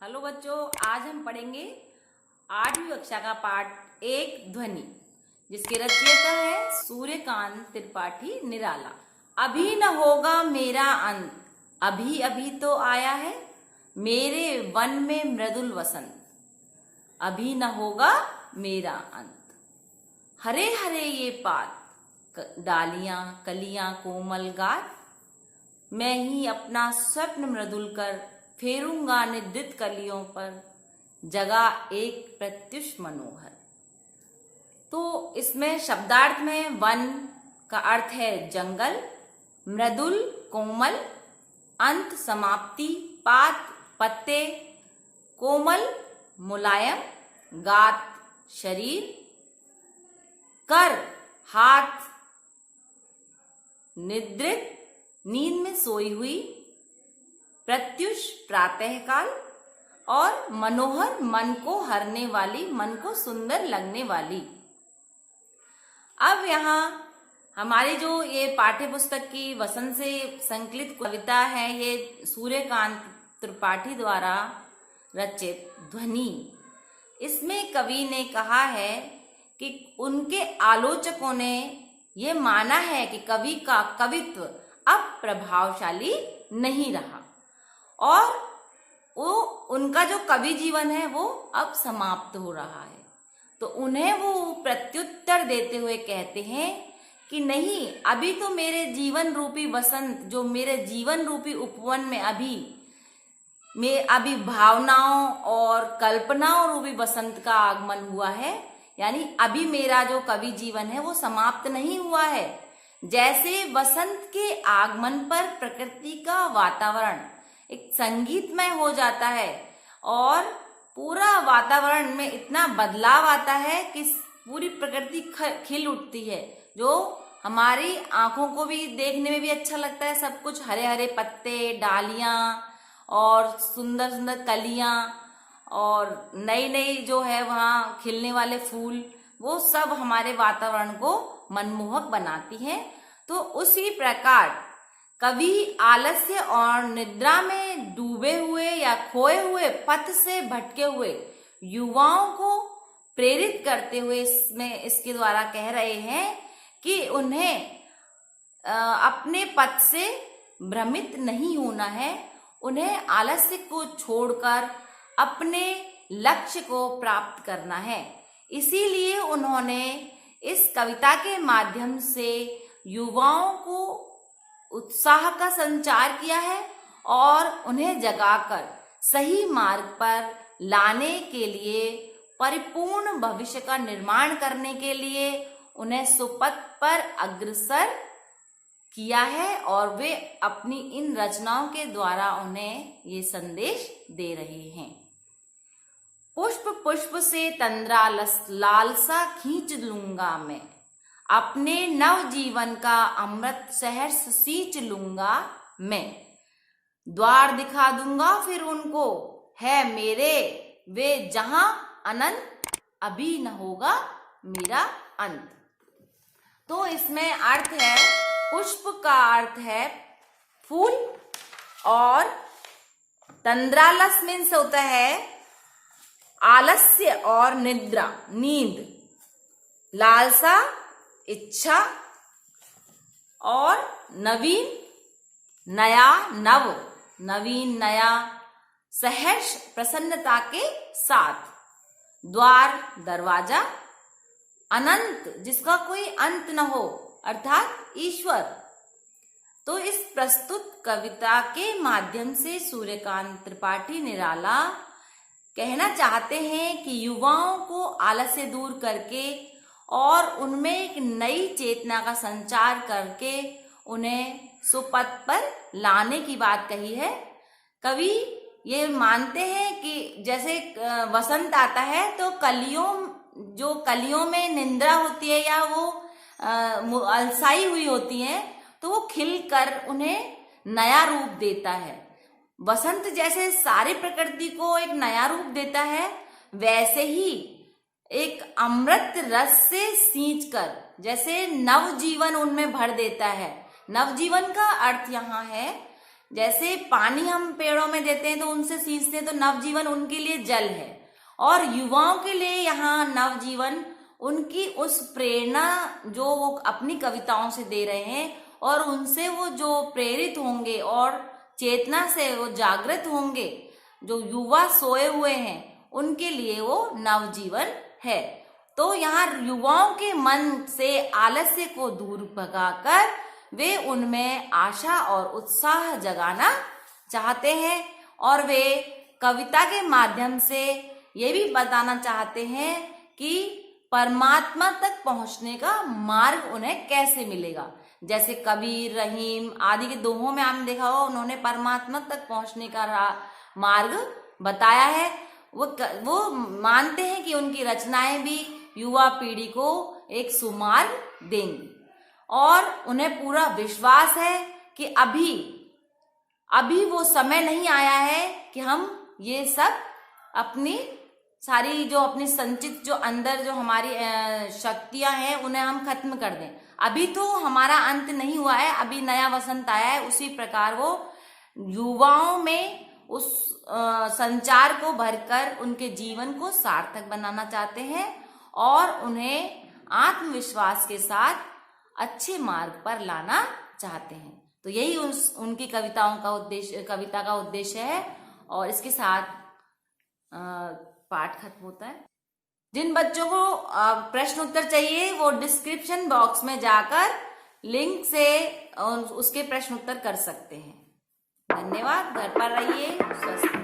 Hello बच्चों, आज हम पढ़ेंगे 8वीं कक्षा का पाठ एक ध्वनि, जिसके रचयिता है सूर्यकांत त्रिपाठी निराला। अभी न होगा मेरा अंत, अभी अभी तो आया है मेरे वन में मृदुल वसंत। अभी न होगा मेरा अंत। हरे हरे ये पात, डालियां कलियां कोमल गात, मैं ही अपना स्वप्न मृदुल कर फेरूंगा निद्रित कलियों पर, जगा एक प्रत्युष मनोहर। तो इसमें शब्दार्थ में वन का अर्थ है जंगल, मृदुल कोमल, अंत समाप्ति, पात पत्ते, कोमल मुलायम, गात शरीर, कर हाथ, निद्रित नींद में सोई हुई, प्रत्युष प्रातः काल, और मनोहर मन को हरने वाली, मन को सुंदर लगने वाली। अब यहाँ हमारी जो ये पाठ्य पुस्तक की वसंत से संकलित कविता है, ये सूर्यकांत त्रिपाठी द्वारा रचित ध्वनि। इसमें कवि ने कहा है कि उनके आलोचकों ने ये माना है कि कवि का कवित्व अब प्रभावशाली नहीं रहा और वो उनका जो कवि जीवन है वो अब समाप्त हो रहा है। तो उन्हें वो प्रत्युत्तर देते हुए कहते हैं कि नहीं, अभी तो मेरे जीवन रूपी वसंत, जो मेरे जीवन रूपी उपवन में अभी भावनाओं और कल्पनाओं रूपी वसंत का आगमन हुआ है। यानी अभी मेरा जो कवि जीवन है वो समाप्त नहीं हुआ है। जैसे वसंत के आगमन पर प्रकृति का वातावरण एक संगीतमय हो जाता है और पूरा वातावरण में इतना बदलाव आता है कि पूरी प्रकृति खिल उठती है, जो हमारी आंखों को भी देखने में भी अच्छा लगता है। सब कुछ हरे हरे पत्ते, डालियां और सुंदर सुंदर कलियां और नई नई जो है वहाँ खिलने वाले फूल, वो सब हमारे वातावरण को मनमोहक बनाती हैं। तो उसी प्रकार कवि आलस्य और निद्रा में डूबे हुए या खोए हुए, पथ से भटके हुए युवाओं को प्रेरित करते हुए इसके द्वारा कह रहे हैं कि उन्हें अपने पथ से भ्रमित नहीं होना है, उन्हें आलस्य को छोड़कर अपने लक्ष्य को प्राप्त करना है। इसीलिए उन्होंने इस कविता के माध्यम से युवाओं को उत्साह का संचार किया है और उन्हें जगाकर सही मार्ग पर लाने के लिए, परिपूर्ण भविष्य का निर्माण करने के लिए उन्हें सुपथ पर अग्रसर किया है और वे अपनी इन रचनाओं के द्वारा उन्हें ये संदेश दे रहे हैं। पुष्प पुष्प से तंद्रा लालसा खींच लूंगा मैं, अपने नव जीवन का अमृत सहर्ष सींच लूंगा मैं, द्वार दिखा दूंगा फिर उनको है मेरे वे जहां अनंत, अभी न होगा मेरा अंत। तो इसमें अर्थ है, पुष्प का अर्थ है फूल और तंद्रालस मीन्स होता है आलस्य और निद्रा, नींद, लालसा इच्छा, और नवीन नया, नवीन नया, सहर्ष प्रसन्नता के साथ, द्वार दरवाजा, अनंत जिसका कोई अंत न हो अर्थात ईश्वर। तो इस प्रस्तुत कविता के माध्यम से सूर्यकांत त्रिपाठी निराला कहना चाहते हैं कि युवाओं को आलस्य दूर करके और उनमें एक नई चेतना का संचार करके उन्हें सुपथ पर लाने की बात कही है। कवि ये मानते हैं कि जैसे वसंत आता है तो कलियों में निंद्रा होती है या वो अलसाई हुई होती हैं, तो वो खिलकर उन्हें नया रूप देता है। वसंत जैसे सारी प्रकृति को एक नया रूप देता है, वैसे ही एक अमृत रस से सींचकर जैसे नवजीवन उनमें भर देता है। नवजीवन का अर्थ यहाँ है जैसे पानी हम पेड़ों में देते हैं तो उनसे सींचते हैं, तो नवजीवन उनके लिए जल है। और युवाओं के लिए यहाँ नवजीवन उनकी उस प्रेरणा जो वो अपनी कविताओं से दे रहे हैं, और उनसे वो जो प्रेरित होंगे और चेतना से वो जागृत होंगे, जो युवा सोए हुए हैं उनके लिए वो नवजीवन है। तो यहाँ युवाओं के मन से आलस्य को दूर भगाकर वे उनमें आशा और उत्साह जगाना चाहते हैं, और वे कविता के माध्यम से ये भी बताना चाहते हैं कि परमात्मा तक पहुंचने का मार्ग उन्हें कैसे मिलेगा। जैसे कबीर, रहीम आदि के दोहों में आपने देखा होगा, उन्होंने परमात्मा तक पहुंचने का मार्ग बताया है। वो मानते हैं कि उनकी रचनाएं भी युवा पीढ़ी को एक सुमार्ग देंगी, और उन्हें पूरा विश्वास है कि अभी वो समय नहीं आया है कि हम ये सब अपनी सारी जो अपनी संचित जो अंदर जो हमारी शक्तियां हैं उन्हें हम खत्म कर दें। अभी तो हमारा अंत नहीं हुआ है, अभी नया वसंत आया है। उसी प्रकार वो युवाओं में उस संचार को भरकर उनके जीवन को सार्थक बनाना चाहते हैं, और उन्हें आत्मविश्वास के साथ अच्छे मार्ग पर लाना चाहते हैं। तो यही उनकी कविता का उद्देश्य है। और इसके साथ पाठ खत्म होता है। जिन बच्चों को प्रश्न उत्तर चाहिए वो डिस्क्रिप्शन बॉक्स में जाकर लिंक से उसके प्रश्न उत्तर कर सकते हैं। धन्यवाद। घर पर रहिए, स्वस्थ